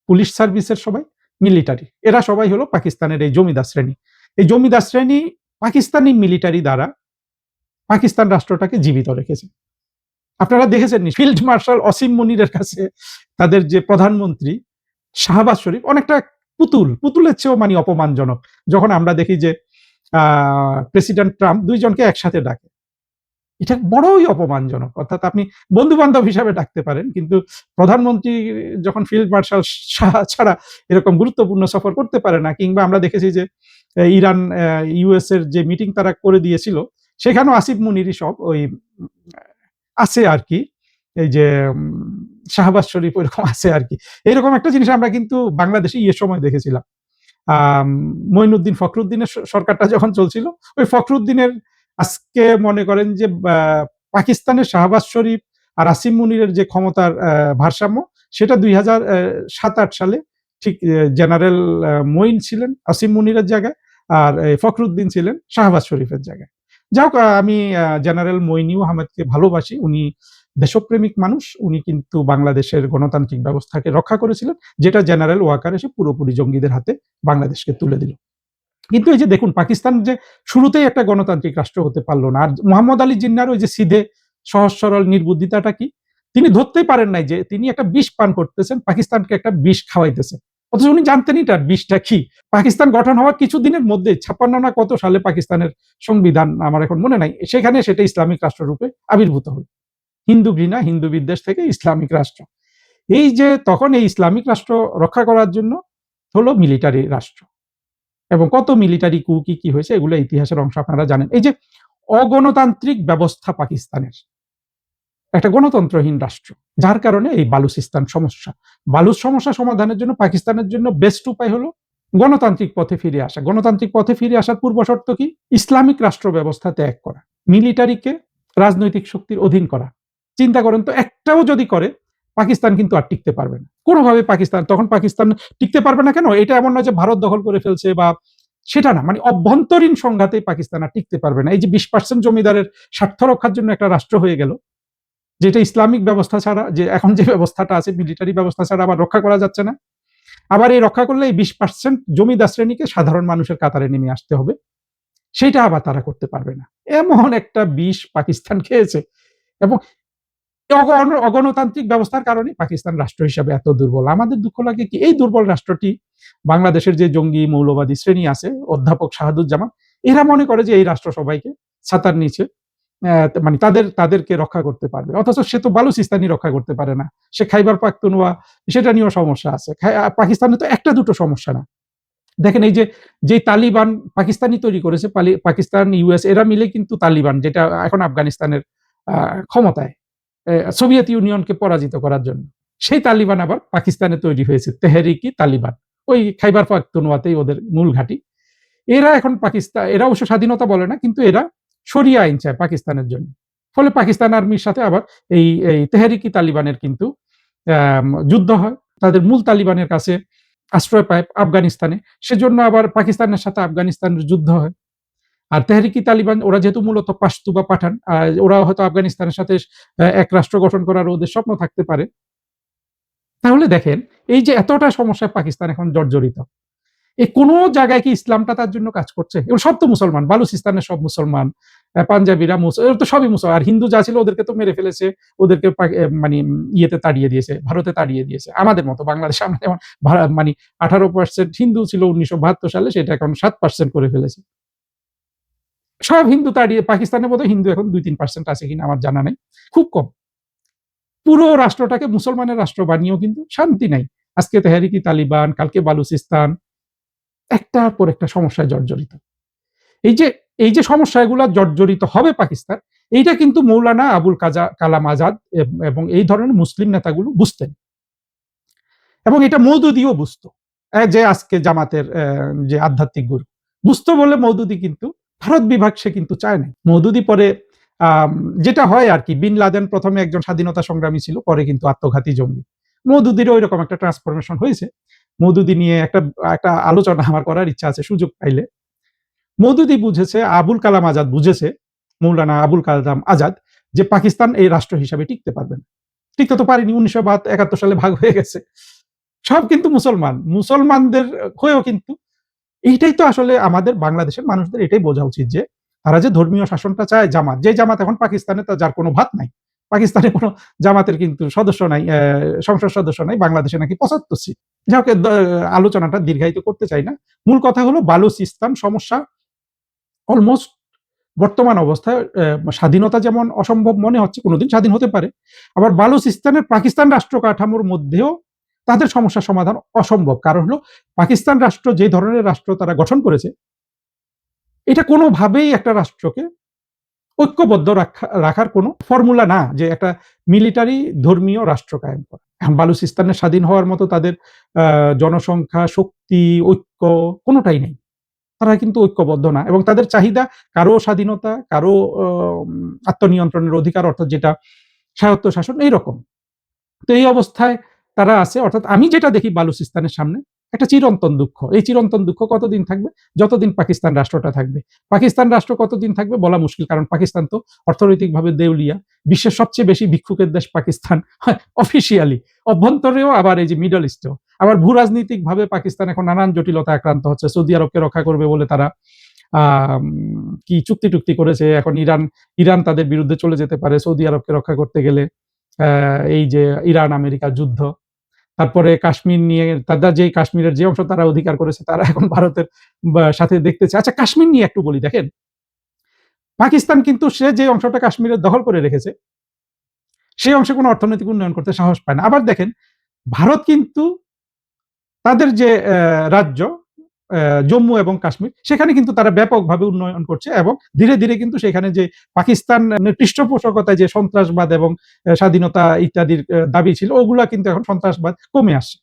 পুলিশ সার্ভিসের সবাই, মিলিটারি, এরা সবাই হলো পাকিস্তানের এই জমিদার শ্রেণী। এই জমিদার শ্রেণী পাকিস্তানি মিলিটারি দ্বারা পাকিস্তান রাষ্ট্রটাকে জীবিত রেখেছে। আপনারা দেখেছেন ফিল্ড মার্শাল অসীম মুনিরের কাছে তাদের যে প্রধানমন্ত্রী শাহবাজ শরীফ অনেকটা পুতুলের চেয়েও মানে অপমানজনক। যখন আমরা দেখি যে প্রেসিডেন্ট ট্রাম্প দুইজনকে একসাথে ডাকে, এটা বড়ই অপমানজনক। অর্থাৎ আপনি বন্ধু-বান্ধব হিসাবে ডাকতে পারেন, কিন্তু প্রধানমন্ত্রী যখন ফিল্ড মার্শাল শাহ ছাড়া এরকম গুরুত্বপূর্ণ সফর করতে পারে না, কিংবা আমরা দেখেছি যে ইরান ইউএস এর যে মিটিং তারা করে দিয়েছিল, সেখানেও আসিফ মুনিরই সব ওই আছে আরকি। এই যে শাহবাজ শরীফ ওইরকম আছে আরকি। এরকম একটা জিনিস আমরা কিন্তু বাংলাদেশে সময় দেখেছিলাম। মঈনুদ্দিন ফখরুদ্দিনের সরকারটা যখন চলছিল, ওই ফখরুদ্দিনের আজকে মনে করেন যে পাকিস্তানের শাহবাজ শরীফ আর আসিম মুনিরের যে ক্ষমতার ভারসাম্য, সেটা ২০০৭-৮ সালে ঠিক জেনারেল মঈন ছিলেন আসিম মুনিরের জায়গায়, আর ফখরুদ্দিন ছিলেন শাহবাজ শরীফের জায়গায়। যাই হোক, আমি জেনারেল মঈনুল আহমেদকে ভালোবাসি। উনি দেশপ্রেমিক মানুষ। উনি কিন্তু বাংলাদেশের গণতান্ত্রিক ব্যবস্থাকে রক্ষা করেছিলেন, যেটা জেনারেল ওয়াকার এসে পুরোপুরি জঙ্গিদের হাতে বাংলাদেশকে তুলে দিল। কিন্তু এই যে দেখুন, পাকিস্তান যে শুরুতেই একটা গণতান্ত্রিক রাষ্ট্র হতে পারল না। আর মোহাম্মদ আলী জিন্নাহর ওই যে সিধে সহজ সরল নির্বুদ্ধিতাটা কি? তিনি ধরতেই পারেন নাই যে তিনি একটা বিষ পান করতেছেন, পাকিস্তানকে একটা বিষ খাওয়াইতেছেন। অথচ উনি জানতেনই তার বিষটা কি। পাকিস্তান গঠন হওয়ার কিছুদিনের মধ্যে ৫৬ না কত সালে পাকিস্তানের সংবিধান আমার এখন মনে নাই, সেখানে সেটা ইসলামিক রাষ্ট্ররূপে আবির্ভূত হল। হিন্দু ঘৃণা, হিন্দু বিদ্বেষ থেকে ইসলামিক রাষ্ট্র। এই যে তখন এই ইসলামিক রাষ্ট্র রক্ষা করার জন্য হলো মিলিটারি রাষ্ট্র, এবং কত মিলিটারি কু কি হয়েছে এগুলো ইতিহাসের অংশ, আপনারা জানেন। এই যে অগণতান্ত্রিক ব্যবস্থা পাকিস্তানের, একটা গণতন্ত্রহীন রাষ্ট্র, যার কারণে এই বালুচিস্তান সমস্যা। বালুচ সমস্যা সমাধানের জন্য পাকিস্তানের জন্য বেস্ট উপায় হলো গণতান্ত্রিক পথে ফিরে আসা। গণতান্ত্রিক পথে ফিরে আসার পূর্ব শর্ত কি? ইসলামিক রাষ্ট্র ব্যবস্থা ত্যাগ করা, মিলিটারিকে রাজনৈতিক শক্তির অধীন করা। চিন্তা করেন তো, একটাও যদি করে, পাকিস্তান কিন্তু আর টিকতে পারবে না কোনোভাবে। পাকিস্তান টিকতে পারবে না কেন? এটা এমন নয় যে ভারত দখল করে ফেলছে বা সেটা না, মানে অভ্যন্তরীণ সংঘাতেই পাকিস্তান আর টিকতে পারবে না। এই যে ২০% জমিদারের স্বার্থ রক্ষার জন্য একটা রাষ্ট্র হয়ে গেল, যেটা ইসলামিক ব্যবস্থা ছাড়া, যে এখন যে ব্যবস্থাটা আছে মিলিটারি ব্যবস্থা ছাড়া আবার রক্ষা করা যাচ্ছে না। আবার এই রক্ষা করলে এই ২০% জমিদার শ্রেণীকে সাধারণ মানুষের কাতারে নেমে আসতে হবে, সেটা আবার তারা করতে পারবে না। এমন একটা বিষ পাকিস্তান খেয়েছে। এবং অগণতান্ত্রিক ব্যবস্থার কারণে পাকিস্তান রাষ্ট্র হিসাবে এত দুর্বল। আমাদের দুঃখ লাগে কি, এই দুর্বল রাষ্ট্রটি বাংলাদেশের যে জঙ্গি মৌলবাদী শ্রেণী আছে, অধ্যাপক শাহাদুজ্জামান, এরা মনে করে যে এই রাষ্ট্র সবাইকে ছাতার নিচে মানে তাদেরকে রক্ষা করতে পারবে। অথচ সে তো বালুচিস্তানই রক্ষা করতে পারে না। সে খাইবার পাখতুনওয়া, সেটা নিয়েও সমস্যা আছে। পাকিস্তানে তো একটা দুটো সমস্যা না। দেখেন এই যে তালিবান পাকিস্তানি তৈরি করেছে, পাকিস্তান, ইউএস এরা মিলে কিন্তু তালিবান, যেটা এখন আফগানিস্তানের ক্ষমতায়, সোভিয়েত ইউনিয়নকে পরাজিত করার জন্য। সেই তালিবান আবার পাকিস্তানে তৈরি হয়েছে, তেহরিকি তালিবান। ওই খাইবার পাখতুনওয়াতেই ওদের মূল ঘাঁটি। এরা এখন এরা অবশ্য স্বাধীনতা বলে না, কিন্তু এরা শরিয়া আইন চায় পাকিস্তানের জন্য। ফলে পাকিস্তান আর্মির সাথে আবার এই তেহরিকি তালিবানের কিন্তু যুদ্ধ হয়। তাদের মূল তালিবানের কাছে আশ্রয় পায় আফগানিস্তানে। সেজন্য আবার পাকিস্তানের সাথে আফগানিস্তানের যুদ্ধ হয়। আর তেহরিকি তালিবান ওরা যেহেতু মূলত পাশতু বা পাঠান, ওরা হয়তো আফগানিস্তানের সাথে এক রাষ্ট্র গঠন করার ওদের স্বপ্ন থাকতে পারে। তাহলে দেখেন, এই যে এতটা সমস্যায় পাকিস্তান এখন জর্জরিত, এই কোন জায়গায় কি ইসলামটা তার জন্য কাজ করছে? এবং সব তো মুসলমান, বালুচিস্তানের সব মুসলমান, পাঞ্জাবিরা এরা তো সবই মুসলমান। আর হিন্দু যা ছিল ওদেরকে তো মেরে ফেলেছে, ওদেরকে মানে ইয়েতে তাড়িয়ে দিয়েছে, ভারতে তাড়িয়ে দিয়েছে। আমাদের মতো বাংলাদেশে আমরা যেমন মানে 18% হিন্দু ছিল 1972 সালে, সেটা এখন 7% করে ফেলেছে। সব হিন্দু তাড়িয়ে, পাকিস্তানের বোধহয় হিন্দু এখন 2-3% আছে কিনা আমার জানা নাই, খুব কম। পুরো রাষ্ট্রটাকে মুসলমানের রাষ্ট্র বানিয়েও কিন্তু শান্তি নাই। আজকে তেহরিকি তালিবান, কালকে বালুচিস্তান, একটার পর একটা সমস্যায় জর্জরিত। এই যে সমস্যাগুলো জর্জরিত হবে পাকিস্তান, এইটা কিন্তু মৌলানা আবুল কালাম আজাদ এবং এই ধরনের মুসলিম নেতাগুলো বুঝতেন, এবং এটা মওদুদিও বুঝতো। যে আজকে জামাতের যে আধ্যাত্মিক গুরু। বুঝতো বলে মওদুদি কিন্তু ভারত বিভাগ সে কিন্তু চায় নাই। মওদুদি পরে আম যেটা হয় আরকি, বিন লাদেন ১ম এ একজন স্বাধীনতা সংগ্রামী ছিল, পরে কিন্তু আত্মঘাতী জঙ্গি। মওদুদিরও ঐরকম একটা ট্রান্সফরমেশন হয়েছে। মওদুদি নিয়ে একটা আলোচনা আমার করার ইচ্ছা আছে সুযোগ পাইলে। মওদুদি বুঝেছে, আবুল কালাম আজাদ বুঝেছে, মৌলানা আবুল কালাম আজাদ, যে পাকিস্তান এই রাষ্ট্র হিসাবে টিকতে পারবে না। টিকতে তো পারেনি, ১৯৭১ সালে ভাগ হয়ে গেছে। সব কিন্তু মুসলমান। মুসলমানদের হয়েও কিন্তু এইটাই তো আসলে আমাদের বাংলাদেশের মানুষদের এটাই বোঝা উচিত যে তারা যে ধর্মীয় শাসনটা চায় জামাত, যে জামাত এখন পাকিস্তানে তো যার কোনো ভাত নাই। পাকিস্তানে কোনো জামাতের কিন্তু সদস্য নাই, সংসদ সদস্য নাই। বাংলাদেশে নাকি ৭৫ সিট। যাই হোক, আলোচনাটা দীর্ঘায়িত করতে চাই না। মূল কথা হলো বালুচিস্তান সমস্যা অলমোস্ট বর্তমান অবস্থায় স্বাধীনতা যেমন অসম্ভব মনে হচ্ছে, কোনদিন স্বাধীন হতে পারে। আবার বালুচিস্তানের পাকিস্তান রাষ্ট্র কাঠামোর মধ্যেও তাদের সমস্যার সমাধান অসম্ভব। কারণ হলো পাকিস্তান রাষ্ট্র যে ধরনের রাষ্ট্র তারা গঠন করেছে, এটা কোনোভাবেই একটা রাষ্ট্রকে ঐক্যবদ্ধ রাখার কোনো ফর্মুলা না, যে একটা মিলিটারি ধর্মীয় রাষ্ট্র কায়েম করা। এখন বালুচিস্তানের স্বাধীন হওয়ার মতো তাদের আ জনসংখ্যা, শক্তি, ঐক্য কোনটাই নেই। তারা কিন্তু ঐক্যবদ্ধ না, এবং তাদের চাহিদা কারো স্বাধীনতা, কারো আত্মনিয়ন্ত্রণের অধিকার, অর্থাৎ যেটা স্বায়ত্তশাসন এইরকম। তো এই অবস্থায় তারা আছে, অর্থাৎ আমি যেটা দেখি বালুচিস্তানের সামনে একটা চিরন্তন দুঃখ। এই চিরন্তন দুঃখ কতদিন থাকবে? যতদিন পাকিস্তান রাষ্ট্রটা থাকবে। পাকিস্তান রাষ্ট্র কতদিন থাকবে বলা মুশকিল। কারণ পাকিস্তান তো অর্থনৈতিকভাবে দেউলিয়া। বিশ্বের সবচেয়ে বেশি ভিক্ষুকের দেশ পাকিস্তান অফিসিয়ালি। অভ্যন্তরেও, আবার এই যে মিডল ইস্টেও। আবার ভূরাজনৈতিকভাবে পাকিস্তান এখন নানান জটিলতা আক্রান্ত হচ্ছে। সৌদি আরবকে রক্ষা করবে বলে তারা আম কি চুক্তি-টুক্তি করেছে। এখন ইরান তাদের বিরুদ্ধে চলে যেতে পারে সৌদি আরবকে রক্ষা করতে গেলে। এই যে ইরান-আমেরিকা যুদ্ধ। তারপরে কাশ্মীর নিয়ে তাদের যে কাশ্মীরের যে অংশ তারা অধিকার করেছে, তারা এখন ভারতের সাথে দেখতে চায়। আচ্ছা, কাশ্মীর নিয়ে একটু বলি, দেখেন। পাকিস্তান কিন্তু সে যে অংশটা কাশ্মীরের দখল করে রেখেছে, সেই অংশে কোনো অর্থনৈতিক উন্নয়ন করতে সাহস পায় না। আবার দেখেন, ভারত কিন্তু তাদের যে রাজ্য জম্মু এবং কাশ্মীর, সেখানে কিন্তু তারা ব্যাপকভাবে উন্নয়ন করছে, এবং ধীরে, ধীরে কিন্তু সেখানে যে পাকিস্তানের পৃষ্ঠপোষকতায় যে সন্ত্রাসবাদ এবং স্বাধীনতা ইত্যাদির দাবি ছিল, ওগুলা কিন্তু এখন সন্ত্রাসবাদ কমে আসছে।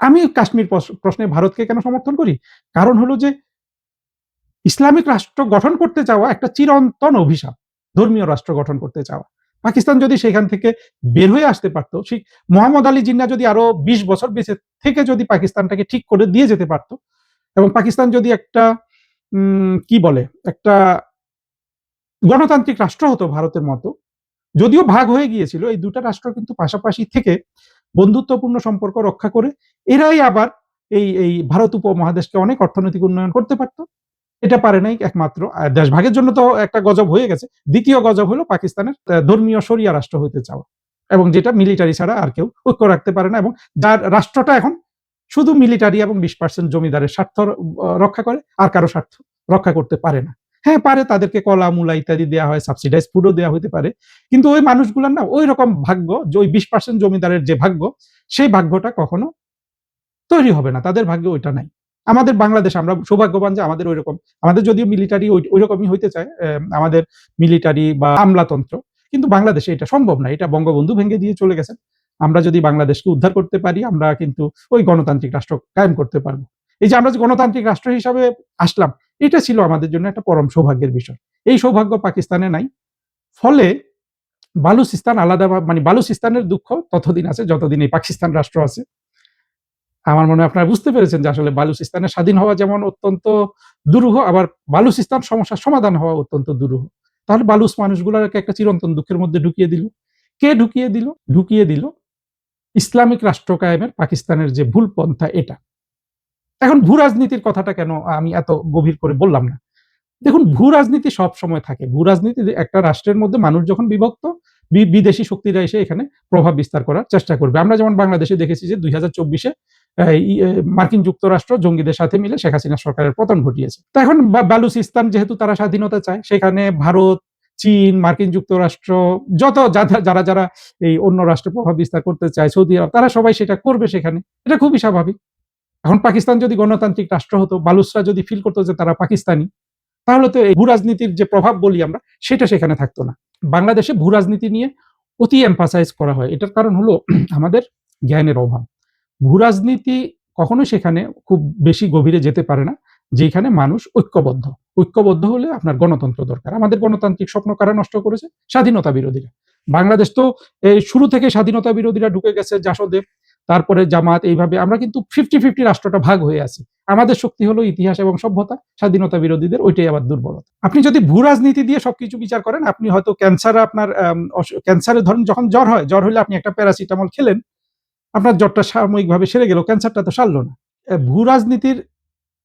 আমি কাশ্মীর প্রশ্নে ভারতকে কেন সমর্থন করি? কারণ হলো যে ইসলামিক রাষ্ট্র গঠন করতে চাওয়া একটা চিরন্তন অভিশাপ। ধর্মীয় রাষ্ট্র গঠন করতে চাওয়া। পাকিস্তান যদি সেখান থেকে বের হয়ে আসতে পারত, ঠিক মোহাম্মদ আলী জিন্নাহ যদি আরো ২০ বছর বেঁচে থেকে যদি পাকিস্তানটাকে ঠিক করে দিয়ে যেতে পারত, এবং পাকিস্তান যদি একটা কি বলে, একটা গণতান্ত্রিক রাষ্ট্র হতো ভারতের মতো, যদিও ভাগ হয়ে গিয়েছিল, এই ২ টা রাষ্ট্র কিন্তু পাশাপাশি থেকে বন্ধুত্বপূর্ণ সম্পর্ক রক্ষা করে এরাই আবার এই ভারত উপমহাদেশকে অনেক অর্থনৈতিক উন্নয়ন করতে পারত। এটা পারে নাই একমাত্র। দেশভাগের জন্য তো একটা গজব হয়ে গেছে। ২য় গজব হলো পাকিস্তানের ধর্মীয় শরিয়া রাষ্ট্র হইতে চাওয়া। এবং যেটা মিলিটারি ছাড়া আর কেউ ঐক্য রাখতে পারে না, এবং যার রাষ্ট্রটা এখন শুধু মিলিটারি এবং ২০% জমিদারের স্বার্থ রক্ষা করে, আর কারো স্বার্থ রক্ষা করতে পারে না। হ্যাঁ, পারে, তাদেরকে কলা, মূলা ইত্যাদি দেয়া হয়, সাবসিডাইজ ফুডও দেয়া হইতে পারে। কিন্তু ওই মানুষগুলার না ঐরকম ভাগ্য, যে ওই ২০% জমিদারের যে ভাগ্য, সেই ভাগ্যটা কখনো তৈরি হবে না। তাদের ভাগ্যে ওইটা নাই। আমাদের বাংলাদেশ, আমরা সৌভাগ্যবান যে আমাদের ঐরকম, আমাদের যদিও মিলিটারি ঐরকমই হইতে চায়, আমাদের মিলিটারি বা আমলাতন্ত্র। কিন্তু বাংলাদেশে এটা সম্ভব না। এটা বঙ্গবন্ধু ভেঙে দিয়ে চলে গেছেন। আমরা যদি বাংলাদেশকে উদ্ধার করতে পারি, আমরা কিন্তু ওই গণতান্ত্রিক রাষ্ট্র কায়েম করতে পারব। এই যে আমরা যে গণতান্ত্রিক রাষ্ট্র হিসাবে আসলাম, এটা ছিল আমাদের জন্য একটা পরম সৌভাগ্যের বিষয়। এই সৌভাগ্য পাকিস্তানে নাই। ফলে বালুচিস্তান আলাদা, মানে বালুচিস্তানের দুঃখ ততদিন আছে যতদিন এই পাকিস্তান রাষ্ট্র আছে। আমার মনে হয় আপনারা বুঝতে পেরেছেন যে আসলে বালুচিস্তানের স্বাধীন হওয়া যেমন অত্যন্ত দুরূহ, আবার বালুচিস্তান সমস্যার সমাধান হওয়া অত্যন্ত দুরূহ। তাহলে বালুচ মানুষগুলাকে একটা চিরন্তন দুঃখের মধ্যে ঢুকিয়ে দিল। কে ঢুকিয়ে দিল? ঢুকিয়ে দিল ইসলামিক রাষ্ট্র কায়েমের পাকিস্তানের যে ভুল পন্থা এটা। এখন ভূ-রাজনীতির কথাটা কেন আমি এত গভীর করে বললাম না? দেখুন, ভূ-রাজনীতি সবসময় থাকে। ভূ-রাজনীতি একটা রাষ্ট্রের মধ্যে মানুষ যখন বিভক্ত, বিদেশি শক্তিরা এসে এখানে প্রভাব বিস্তার করার চেষ্টা করবে। আমরা যেমন বাংলাদেশে দেখেছি যে ২০২৪ এ মার্কিন যুক্তরাষ্ট্র জঙ্গিদের সাথে মিলে শেখ হাসিনা সরকারের পতন ঘটিয়েছে। তো এখন বালুচিস্তান যেহেতু তারা স্বাধীনতা চায়, সেখানে ভারত, চীন, মার্কিন যুক্তরাষ্ট্র, যত যারা এই অন্য রাষ্ট্রে প্রভাব বিস্তার করতে চায়, সৌদি আরব, তারা সবাই সেটা করবে সেখানে। এটা খুবই স্বাভাবিক। এখন পাকিস্তান যদি গণতান্ত্রিক রাষ্ট্র হতো, বালুচরা যদি ফিল করতো যে তারা পাকিস্তানি, তাহলে তো এই ভূ-রাজনীতির যে প্রভাব বলি আমরা, সেটা সেখানে থাকতো না। বাংলাদেশে ভূ-রাজনীতি নিয়ে অতি এমফাসাইজ করা হয়। এটার কারণ হলো আমাদের জ্ঞানের অভাব। ভূ-রাজনীতি কখনোই সেখানে খুব বেশি গভীরে যেতে পারে না, যেখানে মানুষ ঐক্যবদ্ধ। ঐক্যবদ্ধ হলে আপনার গণতন্ত্র দরকার। আমাদের গণতান্ত্রিক স্বপ্ন কারা নষ্ট করেছে? স্বাধীনতা বিরোধীরা। বাংলাদেশ তো এই শুরু থেকে স্বাধীনতা বিরোধীরা ঢুকে গেছে জাসদে, তারপরে জামাত, এইভাবে আমরা কিন্তু 50-50 রাষ্ট্রটা ভাগ হয়ে আছি। আমাদের শক্তি হলো ইতিহাস এবং সভ্যতা, স্বাধীনতা বিরোধীদের ওইটাই আবার দুর্বলতা। আপনি যদি ভূ-রাজনীতি দিয়ে সবকিছু বিচার করেন, আপনি হয়তো ক্যান্সার আপনার ক্যান্সারে ধরেন যখন জ্বর হলে আপনি একটা প্যারাসিটামল খেলেন, আপনার জ্বরটা সাময়িকভাবে সেরে গেল, ক্যান্সারটা তো সারল না। ভূ-রাজনীতির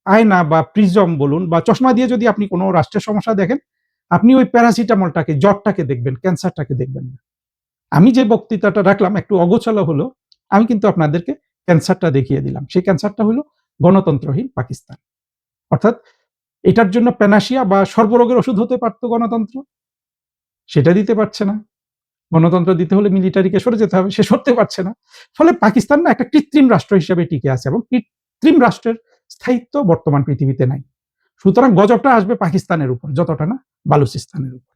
আয়না বা প্রিজম বলুন বা চশমা দিয়ে যদি আপনি কোনো রাষ্ট্রের সমস্যা দেখেন, আপনি ওই প্যারাসিটামলটাকে, জ্বরটাকে দেখবেন, ক্যান্সারটাকে দেখবেন না। আমি যে বক্তৃতাটা রাখলাম একটু অগোছালো হলো, আমি কিন্তু আপনাদেরকে ক্যান্সারটা দেখিয়ে দিলাম। সেই ক্যান্সারটা হলো গণতন্ত্রহীন পাকিস্তান। অর্থাৎ এটার জন্য প্যানাসিয়া বা সর্বরোগের ওষুধ হতে পারত গণতন্ত্র, সেটা দিতে পারছে না। গণতন্ত্র দিতে হলে মিলিটারিকে সরে যেতে হবে, সে সরতে পারছে না। ফলে পাকিস্তান না একটা কৃত্রিম রাষ্ট্র হিসেবে টিকে আছে এবং কৃত্রিম রাষ্ট্রের স্থায়িত্ব বর্তমান পৃথিবীতে নাই। সুতরাং গজবটা আসবে পাকিস্তানের উপর, যতটা না বালুচিস্তানের উপর।